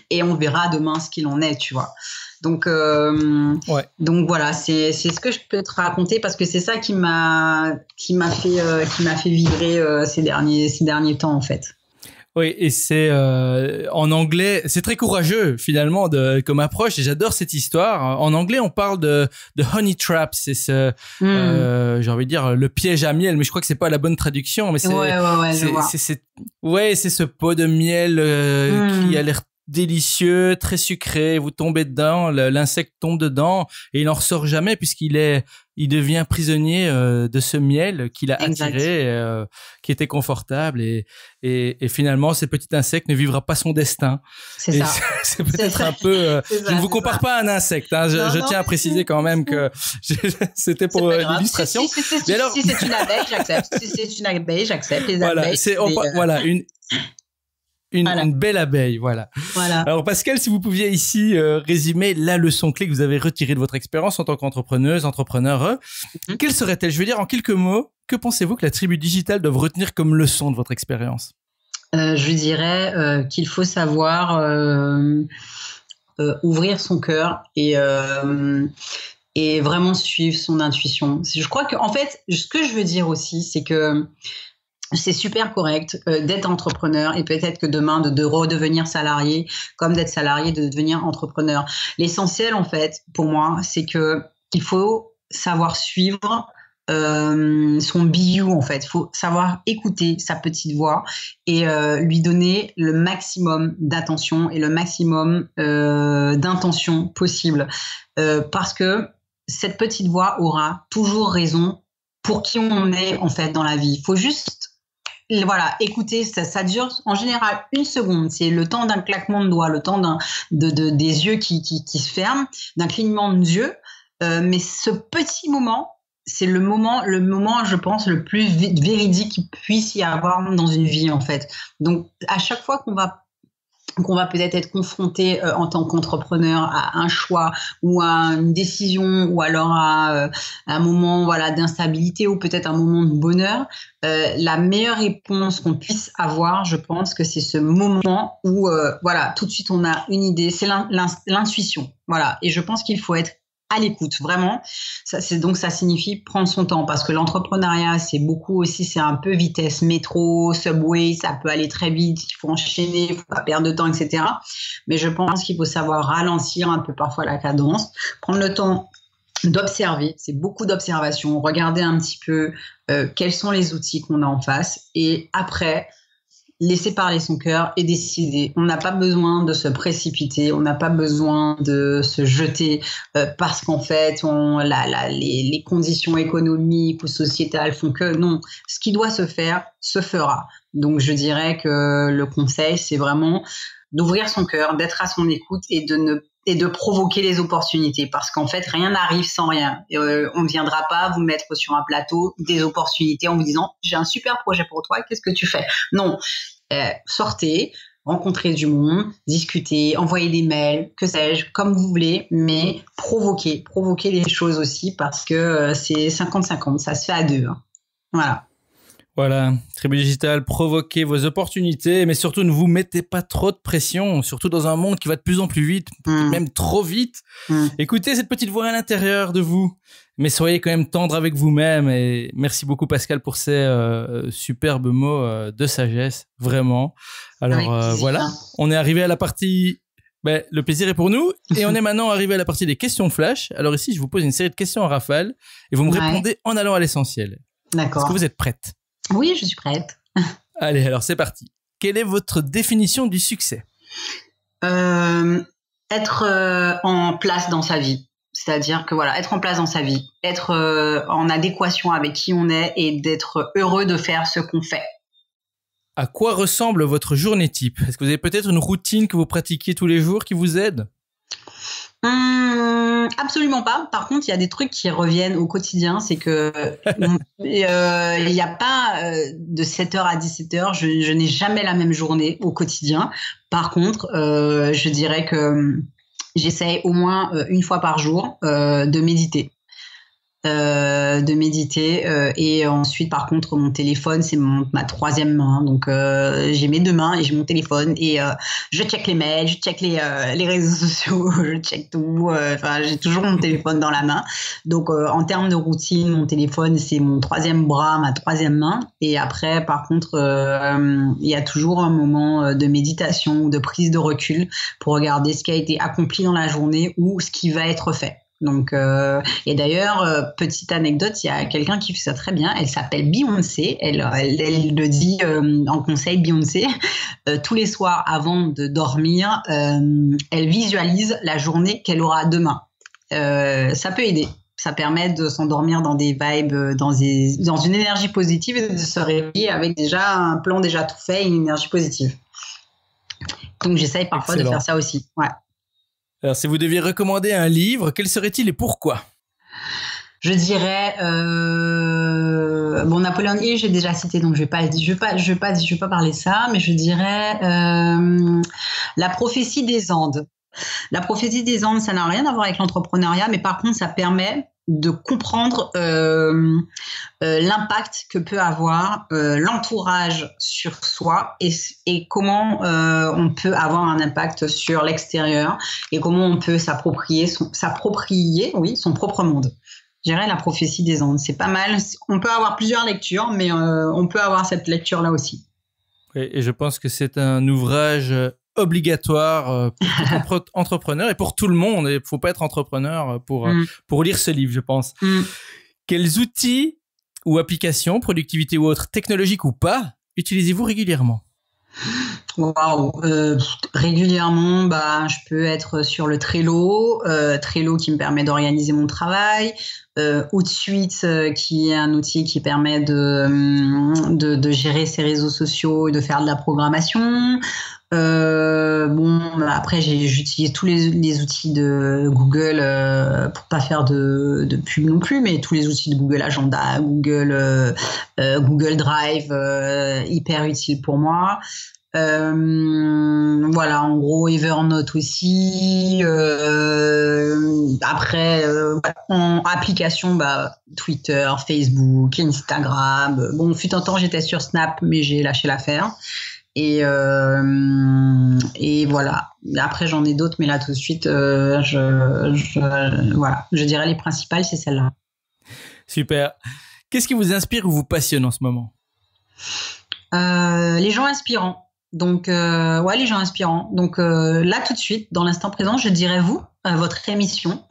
et on verra demain ce qu'il en est, tu vois. Donc voilà, c'est ce que je peux te raconter, parce que c'est ça qui m'a fait vibrer ces derniers temps en fait. Oui, et c'est en anglais, c'est très courageux finalement comme approche, et j'adore cette histoire. En anglais, on parle de honey trap, c'est j'ai envie de dire le piège à miel, mais je crois que c'est pas la bonne traduction, mais c'est c'est ce pot de miel qui a l'air délicieux, très sucré, vous tombez dedans, l'insecte tombe dedans et il n'en ressort jamais puisqu'il devient prisonnier de ce miel qu'il a attiré, qui était confortable, et finalement ce petit insecte ne vivra pas son destin. C'est ça. C'est peut-être un peu je ne vous compare pas à un insecte, hein. Je tiens à préciser quand même que c'était pour l'illustration. Si c'est une abeille, j'accepte. Si c'est une abeille, j'accepte. Les abeilles, voilà, une belle abeille, voilà. Alors Pascal, si vous pouviez ici résumer la leçon clé que vous avez retirée de votre expérience en tant qu'entrepreneuse, entrepreneur, quelle serait-elle? Je veux dire en quelques mots, que pensez-vous que la tribu digitale doit retenir comme leçon de votre expérience? Je dirais qu'il faut savoir ouvrir son cœur et vraiment suivre son intuition. Je crois que, en fait, ce que je veux dire aussi, c'est que c'est super correct d'être entrepreneur et peut-être que demain de redevenir salarié, comme d'être salarié, de devenir entrepreneur. L'essentiel, en fait, pour moi, c'est que il faut savoir suivre son BU, en fait. Il faut savoir écouter sa petite voix et lui donner le maximum d'attention et le maximum d'intention possible. Parce que cette petite voix aura toujours raison pour qui on est, en fait, dans la vie. Il faut juste écoutez, ça dure en général 1 seconde. C'est le temps d'un claquement de doigts, le temps des yeux qui se ferment, d'un clignement de yeux. Mais ce petit moment, c'est le moment, je pense, le plus véridique qu'il puisse y avoir dans une vie, en fait. Donc, à chaque fois qu'on va peut-être être confronté en tant qu'entrepreneur à un choix ou à une décision ou alors à un moment d'instabilité ou peut-être un moment de bonheur, la meilleure réponse qu'on puisse avoir, je pense que c'est ce moment où tout de suite on a une idée, c'est l'intuition. Voilà, et je pense qu'il faut être à l'écoute, vraiment. Ça signifie prendre son temps parce que l'entrepreneuriat, c'est beaucoup aussi, c'est un peu vitesse métro, subway, ça peut aller très vite, il faut enchaîner, il faut pas perdre de temps, etc. Mais je pense qu'il faut savoir ralentir un peu parfois la cadence, prendre le temps d'observer, c'est beaucoup d'observation, regarder un petit peu quels sont les outils qu'on a en face et après, laisser parler son cœur et décider. On n'a pas besoin de se précipiter, on n'a pas besoin de se jeter parce qu'en fait, les conditions économiques ou sociétales font que non. Ce qui doit se faire, se fera. Donc, je dirais que le conseil, c'est vraiment d'ouvrir son cœur, d'être à son écoute et de provoquer les opportunités parce qu'en fait, rien n'arrive sans rien. On ne viendra pas vous mettre sur un plateau des opportunités en vous disant « j'ai un super projet pour toi, qu'est-ce que tu fais ?» Non, sortez, rencontrez du monde, discutez, envoyez des mails, que sais-je, comme vous voulez, mais provoquez les choses aussi parce que c'est 50-50, ça se fait à deux. Hein. Voilà. Voilà, Tribu Digital, provoquez vos opportunités, mais surtout ne vous mettez pas trop de pression, surtout dans un monde qui va de plus en plus vite, même trop vite. Écoutez cette petite voix à l'intérieur de vous, mais soyez quand même tendre avec vous-même. Et merci beaucoup Pascal pour ces superbes mots de sagesse, vraiment. Alors voilà, on est arrivé à la partie... le plaisir est pour nous et on est maintenant arrivé à la partie des questions flash. Alors ici, je vous pose une série de questions en rafale et vous me répondez en allant à l'essentiel. D'accord. Est-ce que vous êtes prête ? Oui, je suis prête. Allez, alors c'est parti. Quelle est votre définition du succès ? Être en place dans sa vie. C'est-à-dire que être en place dans sa vie, être en adéquation avec qui on est et d'être heureux de faire ce qu'on fait. À quoi ressemble votre journée type ? Est-ce que vous avez peut-être une routine que vous pratiquez tous les jours qui vous aide ? Absolument pas. Par contre, il y a des trucs qui reviennent au quotidien. C'est que il n'y a pas de 7h à 17h. Je n'ai jamais la même journée au quotidien. Par contre, je dirais que j'essaie au moins une fois par jour de méditer. Et ensuite par contre mon téléphone c'est ma troisième main donc j'ai mes deux mains et j'ai mon téléphone et je check les mails, je check les réseaux sociaux, je check tout, j'ai toujours mon téléphone dans la main donc en termes de routine mon téléphone c'est mon troisième bras, ma troisième main et après par contre il y a toujours un moment de méditation ou de prise de recul pour regarder ce qui a été accompli dans la journée ou ce qui va être fait. Donc, et d'ailleurs, petite anecdote, il y a quelqu'un qui fait ça très bien. Elle s'appelle Beyoncé. Elle le dit en conseil, Beyoncé. Tous les soirs, avant de dormir, elle visualise la journée qu'elle aura demain. Ça peut aider. Ça permet de s'endormir dans des vibes, dans une énergie positive et de se réveiller avec déjà un plan déjà tout fait et une énergie positive. Donc, j'essaye parfois de faire ça aussi. Ouais. Alors, si vous deviez recommander un livre, quel serait-il et pourquoi ? Je dirais Napoléon Hill, j'ai déjà cité, donc je vais pas parler de ça, mais je dirais La prophétie des Andes. La prophétie des Andes, ça n'a rien à voir avec l'entrepreneuriat, mais par contre, ça permet de comprendre l'impact que peut avoir l'entourage sur soi et comment on peut avoir un impact sur l'extérieur et comment on peut s'approprier son propre monde. Je dirais La prophétie des Andes. C'est pas mal. On peut avoir plusieurs lectures, mais on peut avoir cette lecture-là aussi. Oui, et je pense que c'est un ouvrage obligatoire pour tout entrepreneur et pour tout le monde. Il ne faut pas être entrepreneur pour lire ce livre, je pense. Quels outils ou applications, productivité ou autres, technologiques ou pas, utilisez-vous régulièrement? Régulièrement, je peux être sur le Trello qui me permet d'organiser mon travail, Hootsuite qui est un outil qui permet de gérer ses réseaux sociaux et de faire de la programmation. Après j'utilise tous les outils de Google pour pas faire de pub non plus, mais tous les outils de Google Agenda, Google Drive, hyper utile pour moi. En gros, Evernote aussi. Après, en application, Twitter, Facebook, Instagram. Fut un temps, j'étais sur Snap, mais j'ai lâché l'affaire. Et voilà. Après, j'en ai d'autres, mais là, tout de suite, je dirais les principales, c'est celle-là. Super. Qu'est-ce qui vous inspire ou vous passionne en ce moment? Les gens inspirants. Donc, les gens inspirants. Donc, là, tout de suite, dans l'instant présent, je dirais vous, votre émission.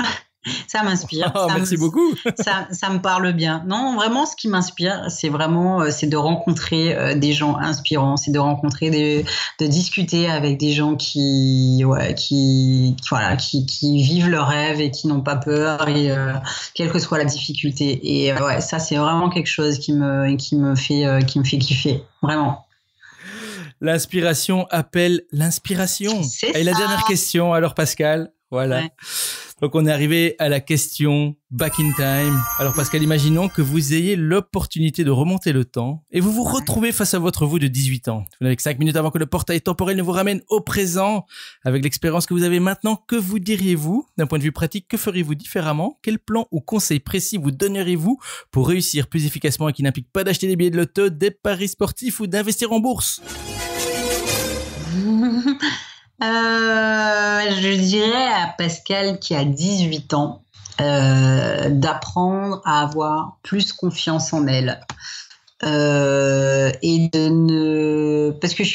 Ça m'inspire. Merci beaucoup. ça me parle bien. Non, vraiment, ce qui m'inspire, c'est de rencontrer des gens inspirants, c'est de discuter avec des gens qui vivent leurs rêves et qui n'ont pas peur, et quelle que soit la difficulté. Et ça, c'est vraiment quelque chose qui me fait kiffer, vraiment. L'inspiration appelle l'inspiration. C'est et la dernière question, alors Pascal, voilà. Ouais. Donc on est arrivé à la question back in time. Alors Pascal, imaginons que vous ayez l'opportunité de remonter le temps et vous vous retrouvez face à votre vous de 18 ans. Vous n'avez que 5 minutes avant que le portail temporel ne vous ramène au présent. Avec l'expérience que vous avez maintenant, que vous diriez-vous? D'un point de vue pratique, que feriez-vous différemment? Quel plan ou conseil précis vous donneriez-vous pour réussir plus efficacement et qui n'implique pas d'acheter des billets de loto, des paris sportifs ou d'investir en bourse? Je dirais à Pascal qui a 18 ans d'apprendre à avoir plus confiance en elle et parce que je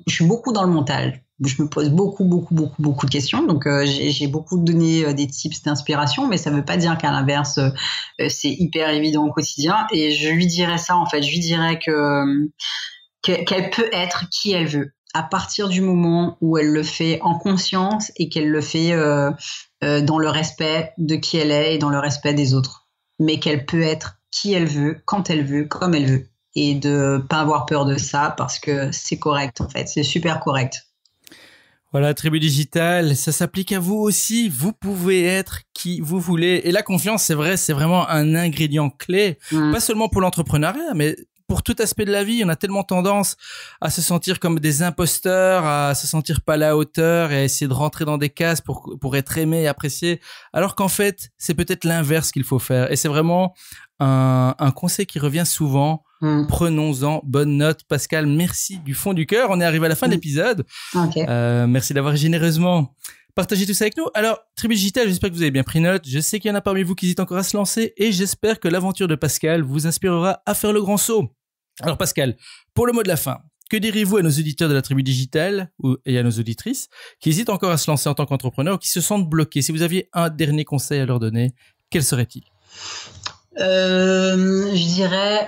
suis beaucoup dans le mental. Je me pose beaucoup de questions, donc j'ai beaucoup donné des tips d'inspiration, mais ça ne veut pas dire qu'à l'inverse c'est hyper évident au quotidien. Et je lui dirais ça en fait, je lui dirais qu'elle peut être qui elle veut, à partir du moment où elle le fait en conscience et qu'elle le fait dans le respect de qui elle est et dans le respect des autres. Mais qu'elle peut être qui elle veut, quand elle veut, comme elle veut. Et de pas avoir peur de ça parce que c'est correct en fait, c'est super correct. Voilà, Tribu Digital, ça s'applique à vous aussi. Vous pouvez être qui vous voulez. Et la confiance, c'est vrai, c'est vraiment un ingrédient clé. Pas seulement pour l'entrepreneuriat, mais pour tout aspect de la vie. On a tellement tendance à se sentir comme des imposteurs, à se sentir pas à la hauteur et à essayer de rentrer dans des cases pour être aimé et apprécié. Alors qu'en fait, c'est peut-être l'inverse qu'il faut faire. Et c'est vraiment un conseil qui revient souvent. Prenons-en bonne note. Pascal, merci du fond du cœur. On est arrivé à la fin de l'épisode. Okay. Merci d'avoir généreusement partagé tout ça avec nous. Alors, Tribu Digital, j'espère que vous avez bien pris note. Je sais qu'il y en a parmi vous qui hésitent encore à se lancer et j'espère que l'aventure de Pascal vous inspirera à faire le grand saut. Alors Pascal, pour le mot de la fin, que diriez-vous à nos auditeurs de la Tribu Digital et à nos auditrices qui hésitent encore à se lancer en tant qu'entrepreneurs ou qui se sentent bloqués? Si vous aviez un dernier conseil à leur donner, quel serait-il? Je dirais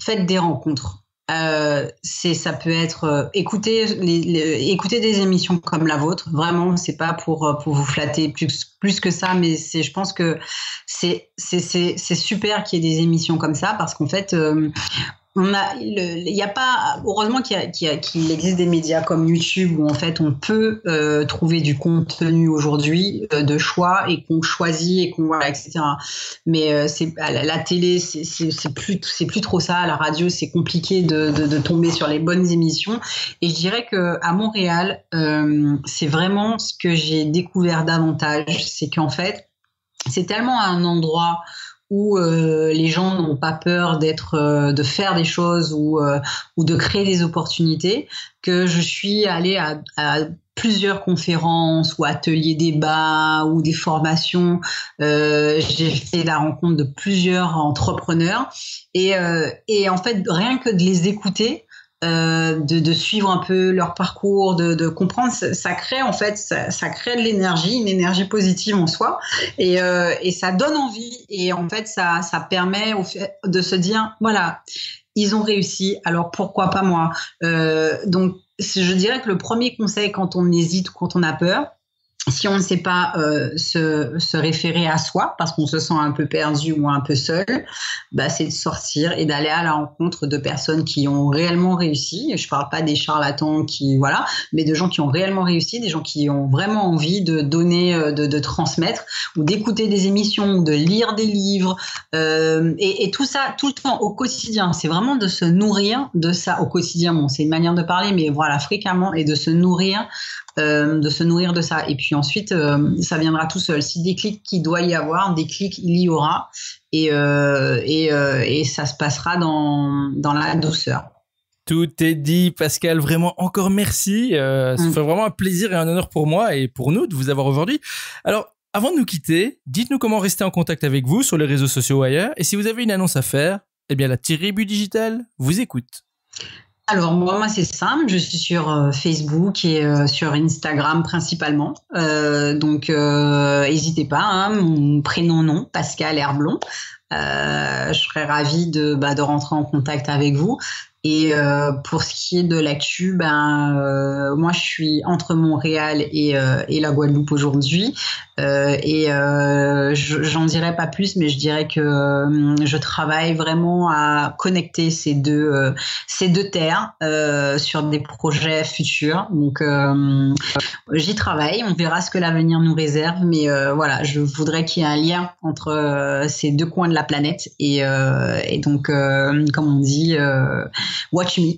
faites des rencontres. Ça peut être écouter des émissions comme la vôtre. Vraiment, c'est pas pour vous flatter plus que ça, mais je pense que c'est super qu'il y ait des émissions comme ça parce qu'en fait il y a pas, heureusement qu'il existe des médias comme YouTube où en fait on peut trouver du contenu aujourd'hui de choix et qu'on choisit et qu'on voilà, etc. Mais la télé c'est plus trop ça. La radio c'est compliqué de tomber sur les bonnes émissions. Et je dirais que à Montréal c'est vraiment ce que j'ai découvert davantage, c'est qu'en fait c'est tellement un endroit où les gens n'ont pas peur de faire des choses ou de créer des opportunités, que je suis allée à plusieurs conférences ou ateliers débats ou des formations. J'ai fait la rencontre de plusieurs entrepreneurs et en fait, rien que de les écouter, de suivre un peu leur parcours, de comprendre, ça crée en fait, ça crée de l'énergie, une énergie positive en soi, et ça donne envie, et en fait ça permet de se dire voilà, ils ont réussi, alors pourquoi pas moi. Donc je dirais que le premier conseil quand on hésite ou quand on a peur, si on ne sait pas se référer à soi parce qu'on se sent un peu perdu ou un peu seul, c'est de sortir et d'aller à la rencontre de personnes qui ont réellement réussi. Je ne parle pas des charlatans mais de gens qui ont réellement réussi, des gens qui ont vraiment envie de donner, de transmettre, ou d'écouter des émissions, ou de lire des livres, et tout ça tout le temps au quotidien. C'est vraiment de se nourrir de ça au quotidien. Bon, c'est une manière de parler, mais voilà, fréquemment, et de se nourrir de ça. Et puis ensuite, ça viendra tout seul. Si des clics qu'il doit y avoir, des clics il y aura, et ça se passera dans la douceur. Tout est dit, Pascale. Vraiment, encore merci. Ça fait vraiment un plaisir et un honneur pour moi et pour nous de vous avoir aujourd'hui. Alors, avant de nous quitter, dites-nous comment rester en contact avec vous sur les réseaux sociaux ou ailleurs. Et si vous avez une annonce à faire, eh bien, la Tribu Digitale vous écoute. Alors moi c'est simple, je suis sur Facebook et sur Instagram principalement, donc n'hésitez pas, mon prénom nom, Pascale Herblon, je serais ravie de rentrer en contact avec vous. Et pour ce qui est de l'actu, moi je suis entre Montréal et la Guadeloupe aujourd'hui, j'en dirai pas plus, mais je dirais que je travaille vraiment à connecter ces deux terres sur des projets futurs. Donc j'y travaille, on verra ce que l'avenir nous réserve, mais voilà, je voudrais qu'il y ait un lien entre ces deux coins de la planète, et donc comme on dit, watch me.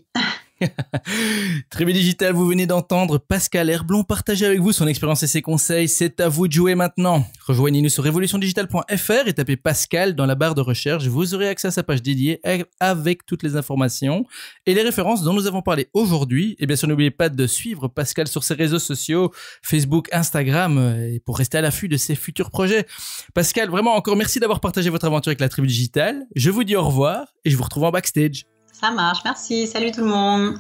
Tribu Digital, vous venez d'entendre Pascale Herblon partager avec vous son expérience et ses conseils. C'est à vous de jouer maintenant. Rejoignez-nous sur revolutiondigitale.fr et tapez Pascale dans la barre de recherche. Vous aurez accès à sa page dédiée avec toutes les informations et les références dont nous avons parlé aujourd'hui. Et bien sûr, n'oubliez pas de suivre Pascale sur ses réseaux sociaux, Facebook, Instagram, et pour rester à l'affût de ses futurs projets. Pascale, vraiment encore merci d'avoir partagé votre aventure avec la Tribu Digitale. Je vous dis au revoir et je vous retrouve en backstage. Ça marche, merci. Salut tout le monde.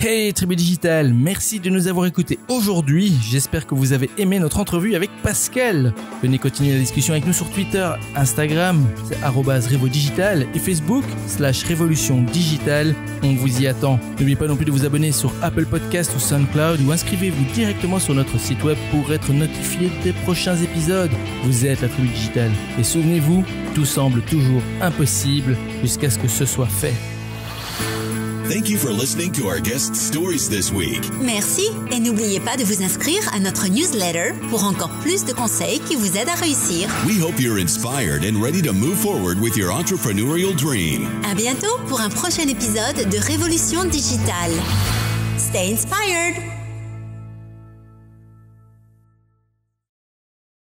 Hey Tribu Digital, merci de nous avoir écoutés aujourd'hui. J'espère que vous avez aimé notre entrevue avec Pascale. Venez continuer la discussion avec nous sur Twitter, Instagram, c'est @RevoDigital et Facebook /Révolution Digitale. On vous y attend. N'oubliez pas non plus de vous abonner sur Apple Podcast ou SoundCloud, ou inscrivez-vous directement sur notre site web pour être notifié des prochains épisodes. Vous êtes la Tribu Digitale. Et souvenez-vous, tout semble toujours impossible jusqu'à ce que ce soit fait. Thank you for listening to our guest stories this week. Merci, et n'oubliez pas de vous inscrire à notre newsletter pour encore plus de conseils qui vous aident à réussir. We hope you're inspired and ready to move forward with your entrepreneurial dream. À bientôt pour un prochain épisode de Révolution Digitale. Stay inspired!